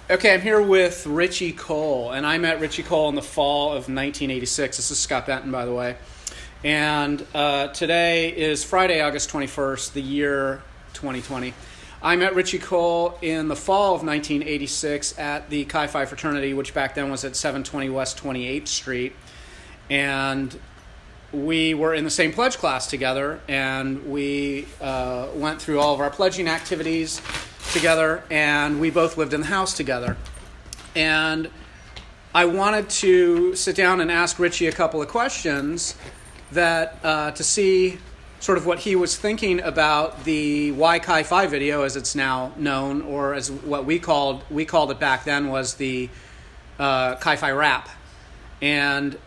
Okay, I'm here with Richie Cole, and I met Richie Cole in the fall of 1986. This is Scott Benton, by the way. And today is Friday, August 21st, the year 2020. I met Richie Cole in the fall of 1986 at the CHI PHI fraternity, which back then was at 720 West 28th Street. And we were in the same pledge class together, and we went through all of our pledging activities together, and we both lived in the house together. And I wanted to sit down and ask Richie a couple of questions that to see sort of what he was thinking about the CHI PHI video, as it's now known, or as what we called it back then was the CHI PHI RAP. And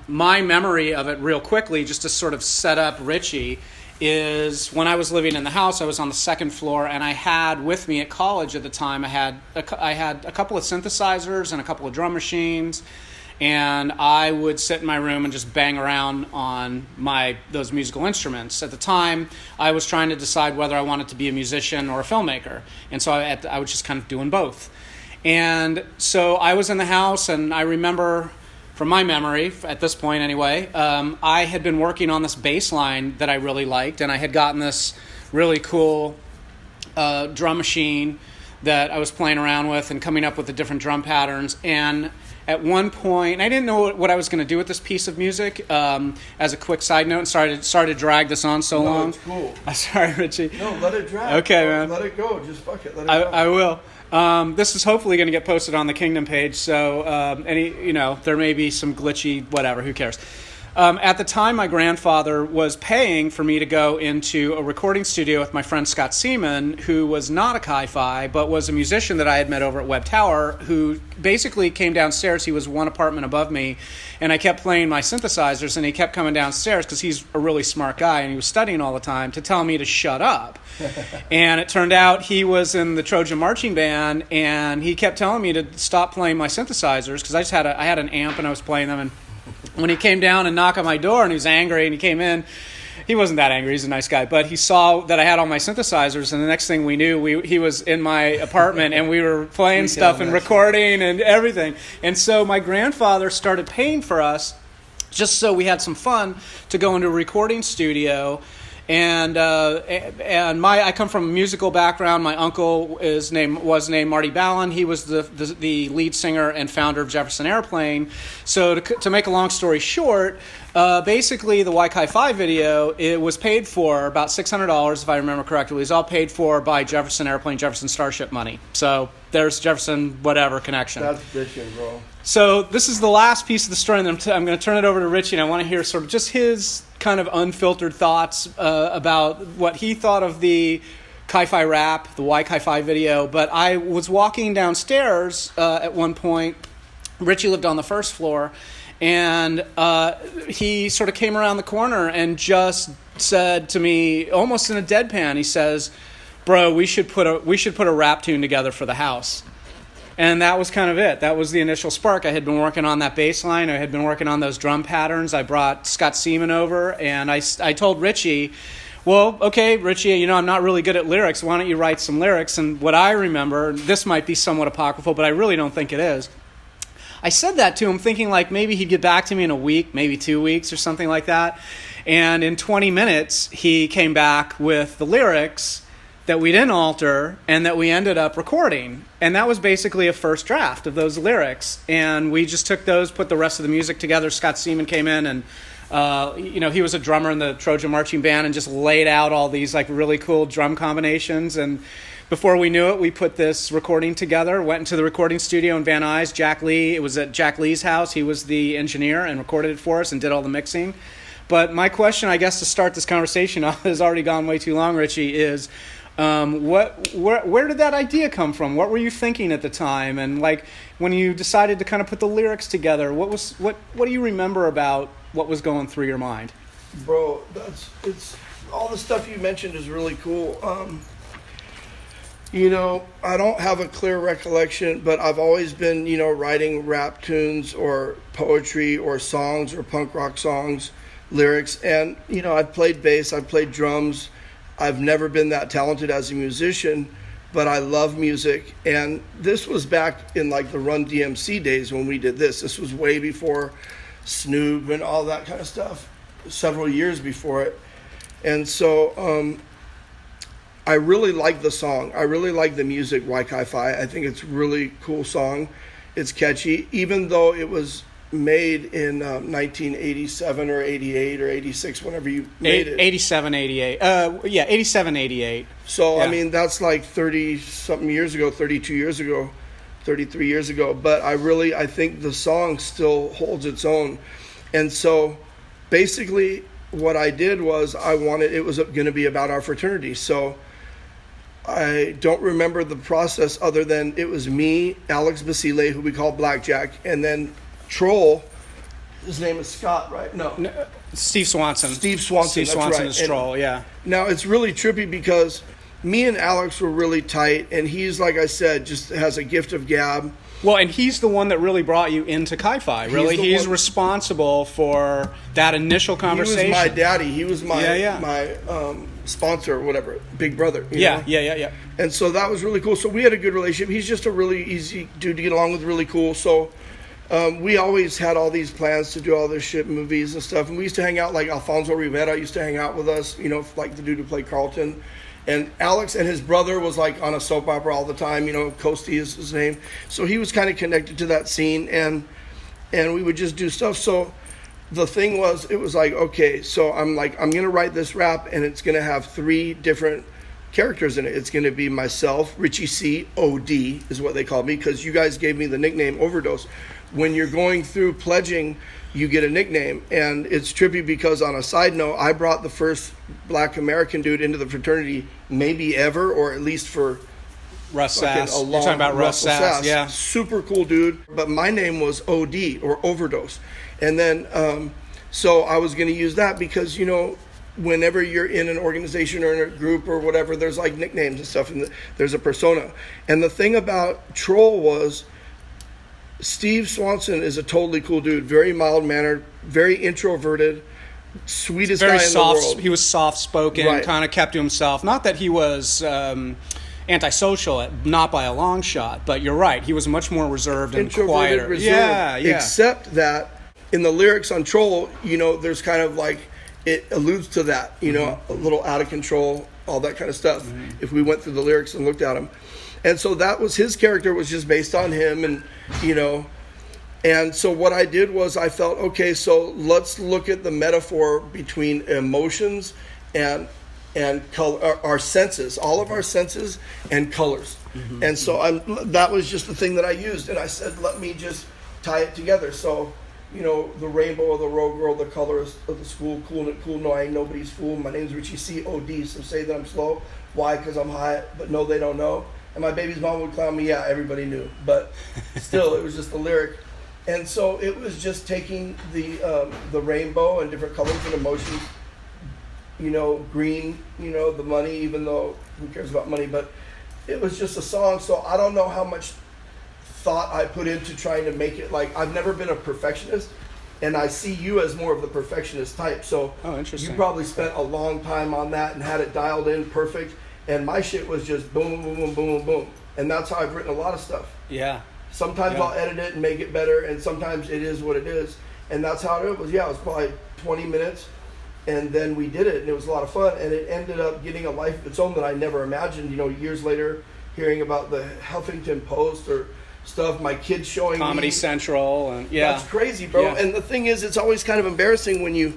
my memory of it real quickly, just to sort of set up Richie, is when I was living in the house, I was on the second floor, and I had with me at college at the time, I had a couple of synthesizers and a couple of drum machines, and I would sit in my room and just bang around on those musical instruments. At the time, I was trying to decide whether I wanted to be a musician or a filmmaker, and so I was just kind of doing both. And so I was in the house, and I remember, from my memory, at this point anyway, I had been working on this bass line that I really liked, and I had gotten this really cool drum machine that I was playing around with and coming up with the different drum patterns. And at one point, I didn't know what I was going to do with this piece of music. As a quick side note, sorry to drag this on so long. It's cool. I'm sorry, Richie. No, let it drag. Okay, man. Let it go. Just fuck it. Let it go. I will. This is hopefully going to get posted on the Kingdom page, so there may be some glitchy whatever, who cares. At the time, my grandfather was paying for me to go into a recording studio with my friend Scott Seaman, who was not a CHI PHI, but was a musician that I had met over at Webb Tower, who basically came downstairs. He was one apartment above me, and I kept playing my synthesizers, and he kept coming downstairs because he's a really smart guy, and he was studying all the time, to tell me to shut up. And it turned out he was in the Trojan marching band, and he kept telling me to stop playing my synthesizers because I had an amp and I was playing them. And when he came down and knocked on my door and he was angry and he came in, he wasn't that angry, he's a nice guy, but he saw that I had all my synthesizers, and the next thing we knew, he was in my apartment and we were playing stuff and recording and everything. And so my grandfather started paying for us, just so we had some fun, to go into a recording studio. And I come from a musical background. My uncle was named Marty Ballin. He was the lead singer and founder of Jefferson Airplane. So to make a long story short, basically the CHI PHI video, it was paid for about $600, if I remember correctly. It was all paid for by Jefferson Airplane, Jefferson Starship money. So there's Jefferson whatever connection. That's bitchin', bro. So this is the last piece of the story, and I'm going to turn it over to Richie, and I want to hear sort of just his kind of unfiltered thoughts about what he thought of the CHI PHI RAP, the CHI PHI video. But I was walking downstairs at one point. Richie lived on the first floor, and he sort of came around the corner and just said to me, almost in a deadpan, he says, "Bro, we should put a rap tune together for the house." And that was kind of it. That was the initial spark. I had been working on that bass line. I had been working on those drum patterns. I brought Scott Seaman over, and I told Richie, well, okay, Richie, I'm not really good at lyrics. Why don't you write some lyrics? And what I remember, this might be somewhat apocryphal, but I really don't think it is. I said that to him thinking like maybe he'd get back to me in a week, maybe 2 weeks or something like that. And in 20 minutes, he came back with the lyrics that we didn't alter and that we ended up recording. And that was basically a first draft of those lyrics. And we just took those, put the rest of the music together. Scott Seaman came in and, he was a drummer in the Trojan marching band and just laid out all these like really cool drum combinations. And before we knew it, we put this recording together, went into the recording studio in Van Nuys. Jack Lee, it was at Jack Lee's house. He was the engineer and recorded it for us and did all the mixing. But my question, I guess, to start this conversation off, has already gone way too long, Richie, is where did that idea come from? What were you thinking at the time? And like when you decided to kind of put the lyrics together, what do you remember about what was going through your mind? Bro, it's all the stuff you mentioned is really cool. I don't have a clear recollection, but I've always been, writing rap tunes or poetry or songs or punk rock songs, lyrics. And, I've played bass, I've played drums. I've never been that talented as a musician, but I love music. And this was back in like the Run DMC days when we did this. This was way before Snoop and all that kind of stuff, several years before it. And so I really like the song. I really like the music, CHI PHI. I think it's a really cool song. It's catchy, even though it was made in 1987 or 88 or 86, whenever you made it. 87, 88. Yeah, 87, 88. So, yeah. I mean, that's like 30-something years ago, 32 years ago, 33 years ago. But I think the song still holds its own. And so, basically, what I did was it was going to be about our fraternity. So, I don't remember the process other than it was me, Alex Basile, who we call Blackjack, and then Troll, his name is Scott, right? No. Steve Swanson. Steve Swanson, Steve Swanson is Troll, yeah. Now, it's really trippy because me and Alex were really tight, and he's, like I said, just has a gift of gab. Well, and he's the one that really brought you into CHI PHI, really. He's responsible for that initial conversation. He was my daddy. He was my sponsor or whatever, big brother. You know? Yeah. And so that was really cool. So we had a good relationship. He's just a really easy dude to get along with, really cool. So we always had all these plans to do all this shit, movies and stuff. And we used to hang out, like Alfonso Rivera used to hang out with us, you know, like the dude who played Carlton. And Alex and his brother was like on a soap opera all the time, you know, Costi is his name. So he was kind of connected to that scene, and we would just do stuff. So the thing was, it was like, okay, so I'm going to write this rap, and it's going to have 3 different characters in it. It's going to be myself, Richie C, OD is what they call me, because you guys gave me the nickname Overdose. When you're going through pledging, you get a nickname. And it's trippy because, on a side note, I brought the first Black American dude into the fraternity maybe ever, or at least for Russ Sass. You're talking about Russ Sass, yeah. Super cool dude. But my name was OD, or Overdose. And then, so I was going to use that because, you know, whenever you're in an organization or in a group or whatever, there's like nicknames and stuff, and there's a persona. And the thing about Troll was, Steve Swanson is a totally cool dude, very mild-mannered, very introverted, sweetest guy in the world. He was soft-spoken, right. Kind of kept to himself. Not that he was antisocial, not by a long shot, but you're right. He was much more reserved and quieter. Reserved, yeah. Except that in the lyrics on Troll, you know, there's kind of like, it alludes to that, you know, a little out of control, all that kind of stuff, if we went through the lyrics and looked at them. And so that was, his character was just based on him, and, you know, and so what I did was I felt, okay, so let's look at the metaphor between emotions and color, our senses, all of our senses and colors. And so that was just the thing that I used, and I said, let me just tie it together. So, you know, the rainbow of the road girl, the colors of the school, cool, no, I ain't nobody's fool. My name's Richie C, OD, so say that I'm slow. Why? Because I'm high, but no, they don't know. And my baby's mom would clown me. Yeah, everybody knew. But still, it was just the lyric. And so it was just taking the rainbow and different colors and emotions. You know, green, you know, the money, even though who cares about money. But it was just a song. So I don't know how much thought I put into trying to make it, like, I've never been a perfectionist. And I see you as more of the perfectionist type. So interesting. You probably spent a long time on that and had it dialed in perfect. And my shit was just boom, boom, boom, boom, boom. And that's how I've written a lot of stuff. Yeah. Sometimes I'll edit it and make it better, and sometimes it is what it is. And that's how it was. Yeah, it was probably 20 minutes, and then we did it, and it was a lot of fun. And it ended up getting a life of its own that I never imagined. You know, years later, hearing about the Huffington Post or stuff, my kids showing Comedy Central. And that's crazy, bro. Yeah. And the thing is, it's always kind of embarrassing when you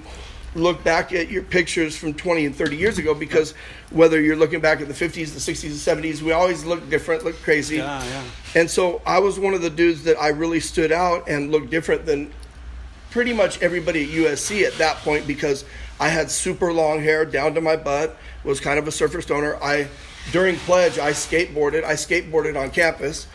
look back at your pictures from 20 and 30 years ago, because whether you're looking back at the 50s, the 60s, the 70s, we always look different, look crazy. Yeah. And so I was one of the dudes that I really stood out and looked different than pretty much everybody at USC at that point, because I had super long hair down to my butt, was kind of a surfer stoner. During pledge, I skateboarded on campus,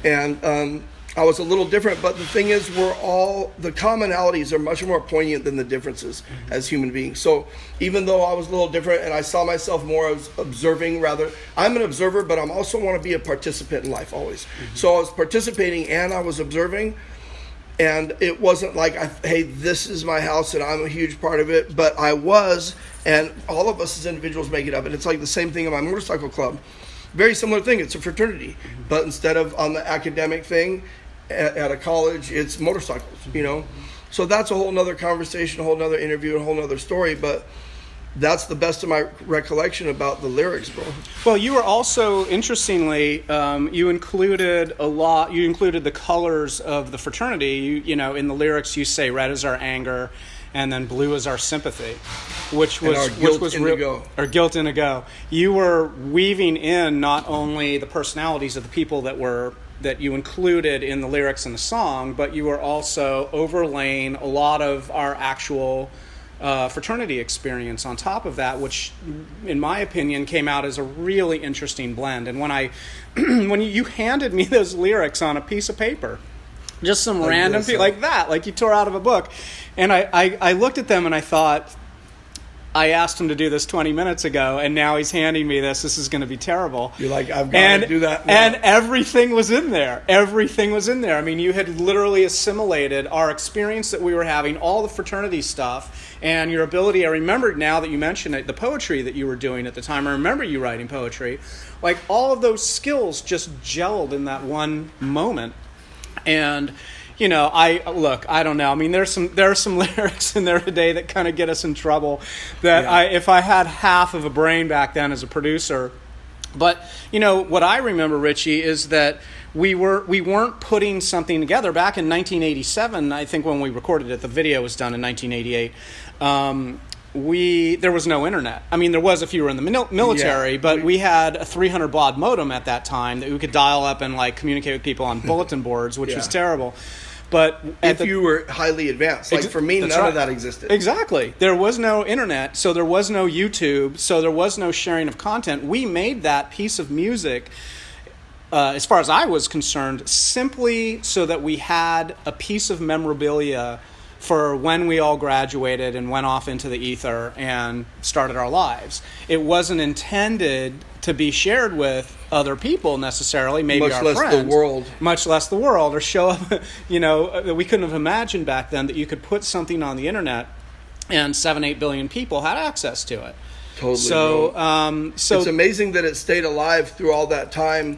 and I was a little different, but the thing is, the commonalities are much more poignant than the differences as human beings. So even though I was a little different and I saw myself more as observing, rather, I'm an observer, but I also want to be a participant in life always. So I was participating and I was observing, and it wasn't like, hey, this is my house and I'm a huge part of it, but I was, and all of us as individuals make it up. And it's like the same thing in my motorcycle club. very similar thing. It's a fraternity, but instead of on the academic thing at a college, it's motorcycles, you know. So that's a whole nother conversation, a whole nother interview, a whole nother story. But that's the best of my recollection about the lyrics, bro. Well, you were also, interestingly, you included the colors of the fraternity. You know, in the lyrics you say red is our anger, and then blue is our sympathy, which was guilt indigo. You were weaving in not only the personalities of the people that you included in the lyrics in the song, but you were also overlaying a lot of our actual fraternity experience on top of that, which, in my opinion, came out as a really interesting blend. And when when you handed me those lyrics on a piece of paper, just some random like that, like you tore out of a book, and I looked at them and I thought, I asked him to do this 20 minutes ago, and now he's handing me this. This is going to be terrible. You're like, I've got to do that now. And everything was in there. Everything was in there. I mean, you had literally assimilated our experience that we were having, all the fraternity stuff, and your ability. I remembered now that you mentioned it, the poetry that you were doing at the time. I remember you writing poetry. Like, all of those skills just gelled in that one moment. And you know, I don't know. I mean, there are some lyrics in there today that kind of get us in trouble. That if I had half of a brain back then as a producer, but you know what I remember, Richie, is that we weren't putting something together back in 1987. I think when we recorded it, the video was done in 1988. There was no internet. I mean, there was if you were in the military, but we had a 300 baud modem at that time that we could dial up and like communicate with people on bulletin boards, which was terrible. But if you were highly advanced, like for me, none of that existed. Exactly. There was no internet, so there was no YouTube, so there was no sharing of content. We made that piece of music, as far as I was concerned, simply so that we had a piece of memorabilia for when we all graduated and went off into the ether and started our lives. It wasn't intended to be shared with other people necessarily, maybe our friends. Much less the world, or show up, you know, we couldn't have imagined back then that you could put something on the internet and 7-8 billion people had access to it. Totally. So it's amazing that it stayed alive through all that time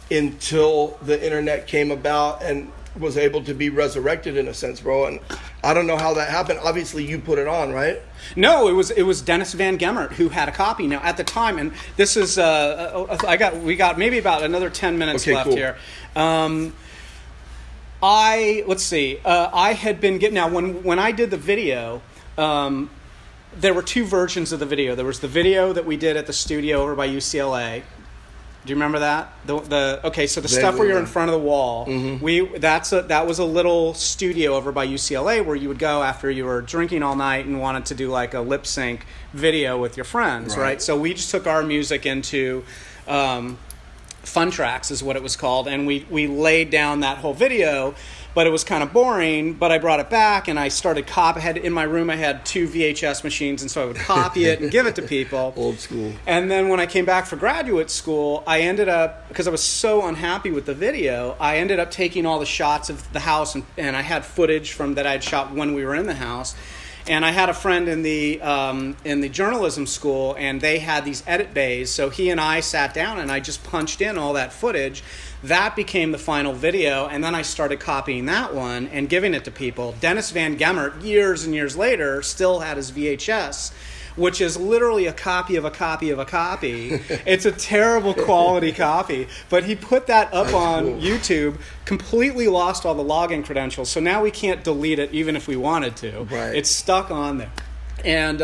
until the internet came about and was able to be resurrected in a sense, bro. And I don't know how that happened. Obviously, you put it on, right? No, it was Dennis Van Gemmert who had a copy. Now at the time, and this is we got maybe about another 10 minutes left here. Let's see. I had been getting now when I did the video. There were two versions of the video. There was the video that we did at the studio over by UCLA. Do you remember that? So the stuff where you're in front of the wall. Mm-hmm. That was a little studio over by UCLA where you would go after you were drinking all night and wanted to do like a lip sync video with your friends, right? So we just took our music into Fun Tracks is what it was called, and we laid down that whole video. But it was kind of boring, but I brought it back and I started in my room I had 2 VHS machines, and so I would copy it and give it to people. Old school. And then when I came back for graduate school, I ended up, because I was so unhappy with the video, I ended up taking all the shots of the house and I had footage from that I had shot when we were in the house. And I had a friend in the journalism school, and they had these edit bays. So he and I sat down, and I just punched in all that footage. That became the final video, and then I started copying that one and giving it to people. Dennis Van Gemmert, years and years later, still had his VHS, which is literally a copy of a copy of a copy. It's a terrible quality copy. But he put that up on YouTube, completely lost all the login credentials. So now we can't delete it even if we wanted to. Right. It's stuck on there. And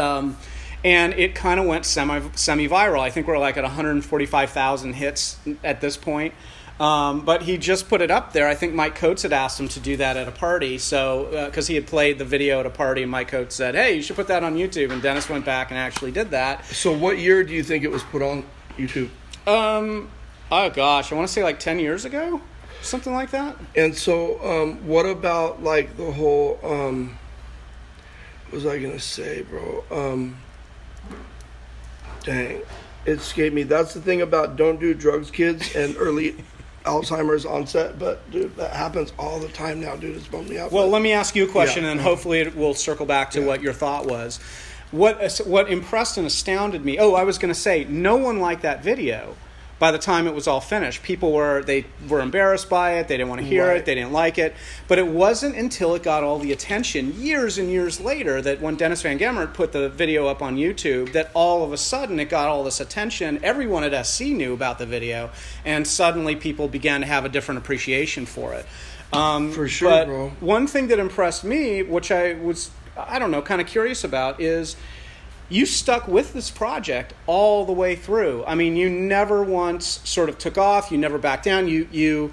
it kind of went semi-viral. I think we're like at 145,000 hits at this point. But he just put it up there. I think Mike Coates had asked him to do that at a party. So, because he had played the video at a party, and Mike Coates said, "Hey, you should put that on YouTube." And Dennis went back and actually did that. So, what year do you think it was put on YouTube? Oh gosh, I want to say like 10 years ago, something like that. And so, what about like the whole? What was I gonna say, bro? Dang, it escaped me. That's the thing about don't do drugs, kids, and early Alzheimer's onset, but dude, that happens all the time now, dude. It's bumming me out. Well, let me ask you a question, and hopefully it will circle back to what your thought was. What impressed and astounded me? Oh, I was going to say, no one liked that video, by the time it was all finished. People were embarrassed by it. They didn't want to hear it. They didn't like it. But it wasn't until it got all the attention years and years later that when Dennis Van Gemert put the video up on YouTube, that all of a sudden it got all this attention. Everyone at SC knew about the video, and suddenly people began to have a different appreciation for it. For sure, but bro. One thing that impressed me, which I was, I don't know, kind of curious about, is you stuck with this project all the way through. I mean, you never once sort of took off. You never backed down. You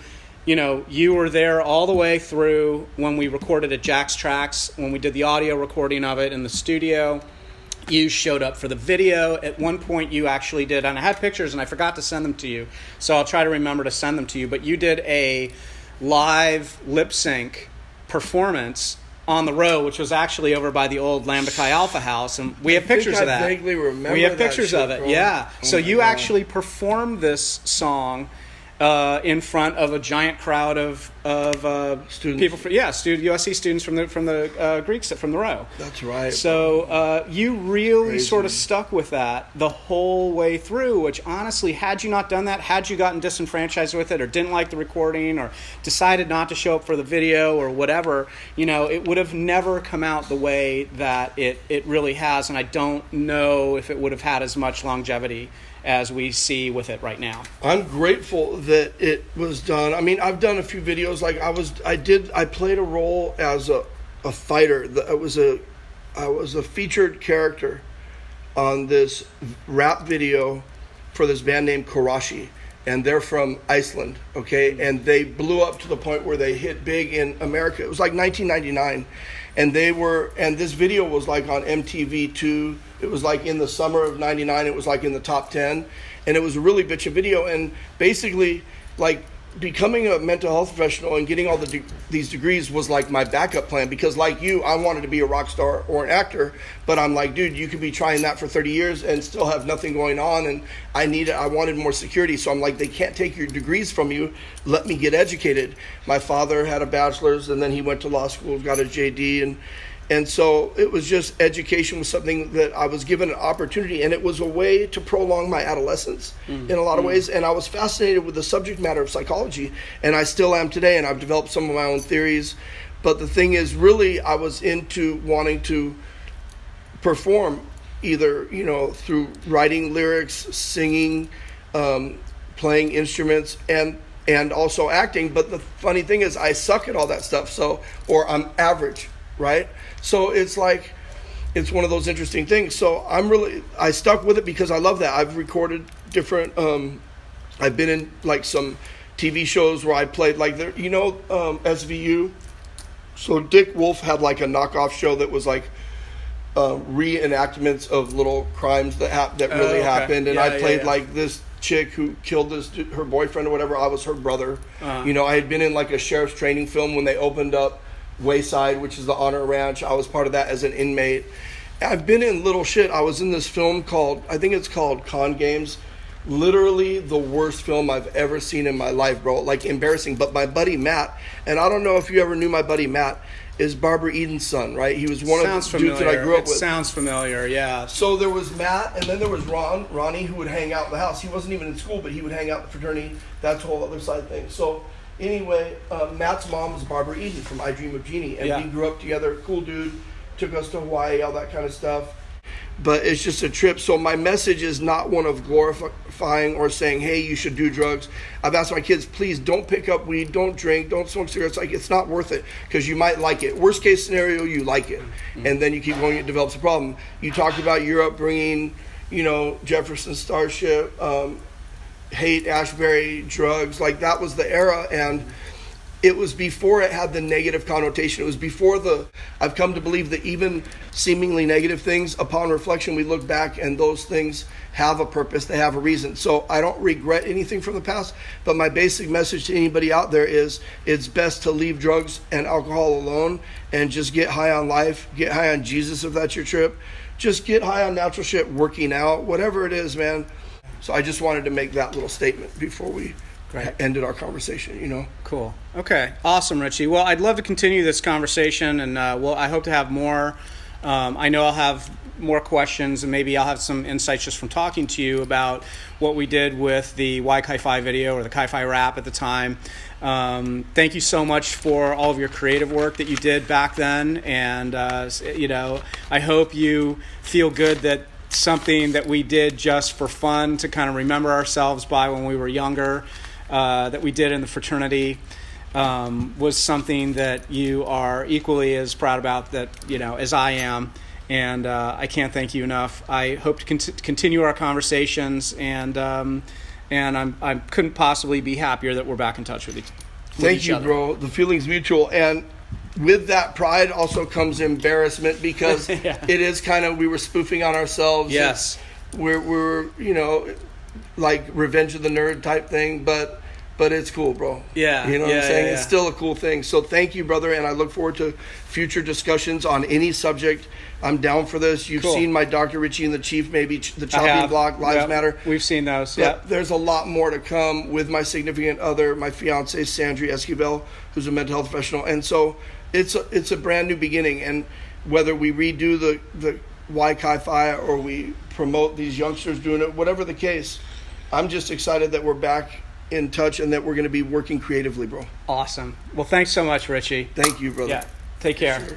were there all the way through when we recorded at Jack's Tracks, when we did the audio recording of it in the studio. You showed up for the video. At one point you actually did, and I had pictures and I forgot to send them to you, so I'll try to remember to send them to you, but you did a live lip sync performance on the road, which was actually over by the old Lambda Chi Alpha house, and we have pictures of that. I vaguely remember. We have that pictures shit, of it, bro. yeah. Oh So you God. actually performed this song in front of a giant crowd of Students. people, USC students from the Greeks from the row. That's right. So you really Crazy. sort of stuck with that the whole way through, which honestly, had you not done that, had you gotten disenfranchised with it or didn't like the recording or decided not to show up for the video or whatever, it would have never come out the way that it really has, and I don't know if it would have had as much longevity as we see with it right now. I'm grateful that it was done. I mean, I've done a few videos. Like I played a role as a fighter. I was a featured character on this rap video for this band named Karashi, and they're from Iceland. Okay, and they blew up to the point where they hit big in America. It was like 1999, and this video was like on MTV2. It was like in the summer of '99. It was like in the top 10, and it was a really bitchin' video. And basically, like, becoming a mental health professional and getting all these degrees was like my backup plan, because like you, I wanted to be a rock star or an actor, but I'm like, dude, you could be trying that for 30 years and still have nothing going on, and I wanted more security. So I'm like, they can't take your degrees from you. Let me get educated. My father had a bachelor's, and then he went to law school, got a JD, and so it was just, education was something that I was given an opportunity, and it was a way to prolong my adolescence in a lot of ways. And I was fascinated with the subject matter of psychology, and I still am today, and I've developed some of my own theories. But the thing is, really, I was into wanting to perform, either, through writing lyrics, singing, playing instruments, and also acting. But the funny thing is, I suck at all that stuff, or I'm average, right? So it's like, it's one of those interesting things. So I stuck with it because I love that. I've recorded different, I've been in like some TV shows where I played like, SVU. So Dick Wolf had like a knockoff show that was like reenactments of little crimes that really happened. And I played like this chick who killed her boyfriend or whatever. I was her brother. I had been in like a sheriff's training film when they opened up Wayside, which is the Honor Ranch. I was part of that as an inmate. I've been in little shit. I was in this film I think it's called Con Games. Literally the worst film I've ever seen in my life, bro. Like, embarrassing. But my buddy Matt, and I don't know if you ever knew my buddy Matt, is Barbara Eden's son, right? He was one of the dudes that I grew up with. Sounds familiar, yeah. So there was Matt, and then there was Ronnie, who would hang out in the house. He wasn't even in school, but he would hang out in the fraternity. That's a whole other side thing. So anyway, Matt's mom was Barbara Eden from I Dream of Jeannie, and we grew up together. Cool dude, took us to Hawaii, all that kind of stuff. But it's just a trip. So my message is not one of glorifying or saying, hey, you should do drugs. I've asked my kids, please don't pick up weed, don't drink, don't smoke cigarettes. Like, it's not worth it, because you might like it. Worst case scenario, you like it. And then you keep going, it develops a problem. You talked about your upbringing, Jefferson Starship, Haight, Ashbury, drugs. Like, that was the era, and it was before it had the negative connotation. It was before I've come to believe that even seemingly negative things, upon reflection, we look back and those things have a purpose, they have a reason. So I don't regret anything from the past, but my basic message to anybody out there is, it's best to leave drugs and alcohol alone and just get high on life, get high on Jesus if that's your trip. Just get high on natural shit, working out, whatever it is, man. So I just wanted to make that little statement before we ended our conversation, Cool. Okay. Awesome, Richie. Well, I'd love to continue this conversation, and I hope to have more. I know I'll have more questions, and maybe I'll have some insights just from talking to you about what we did with the CHI PHI video, or the CHI PHI rap at the time. Thank you so much for all of your creative work that you did back then, and I hope you feel good that something that we did just for fun, to kind of remember ourselves by when we were younger, that we did in the fraternity, was something that you are equally as proud about, that as I am, and I can't thank you enough. I hope to continue our conversations, and I couldn't possibly be happier that we're back in touch with each other. Thank you, bro. The feeling's mutual, and with that pride also comes embarrassment, because Yeah. it is kind of, we were spoofing on ourselves. Yes. We're like Revenge of the Nerd type thing, but it's cool, bro. Yeah. You know what I'm saying? Yeah. It's still a cool thing. So thank you, brother, and I look forward to future discussions on any subject. I'm down for this. You've Cool. seen my Dr. Richie and the Chief, maybe the I chopping have. block, Lives Yep. Matter. We've seen those. But Yep. there's a lot more to come with my significant other, my fiance, Sandri Esquivel, who's a mental health professional. And so it's a brand new beginning. And whether we redo the CHI PHI or we promote these youngsters doing it, whatever the case, I'm just excited that we're back in touch and that we're going to be working creatively, bro. Awesome. Well, thanks so much, Richie. Thank you, brother. Yeah. Take care. Sure.